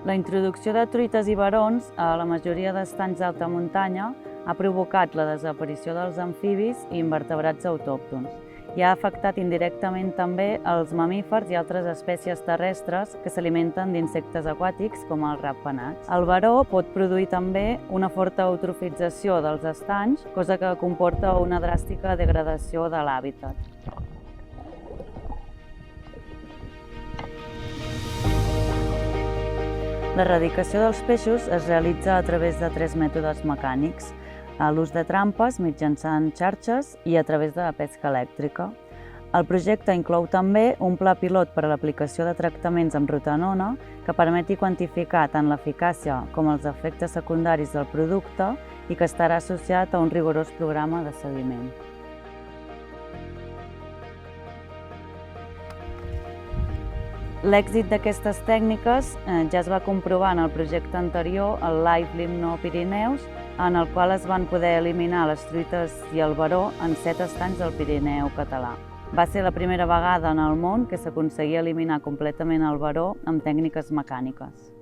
La introducció de truites i verons a la majoria d'estanys d'alta muntanya ha provocat la desaparició dels amfibis i invertebrats autòctons i ha afectat indirectament també els mamífers i altres espècies terrestres que s'alimenten d'insectes aquàtics com els ratpenats. El veró pot produir també una forta eutrofització dels estanys, cosa que comporta una dràstica degradació de l'hàbitat. L'erradicació dels peixos es realitza a través de 3 mètodes mecànics: l'ús de trampes mitjançant xarxes i a través de la pesca elèctrica. El projecte inclou també un pla pilot per a l'aplicació de tractaments amb rotenona que permeti quantificar tant l'eficàcia com els efectes secundaris del producte i que estarà associat a un rigorós programa de seguiment. L'èxit d'aquestes tècniques ja es va comprovar en el projecte anterior, el Live Limno Pirineus, en el qual es van poder eliminar les truites i el veró en 7 estanys del Pirineu català. Va ser la primera vegada en el món que s'aconseguia eliminar completament el veró amb tècniques mecàniques.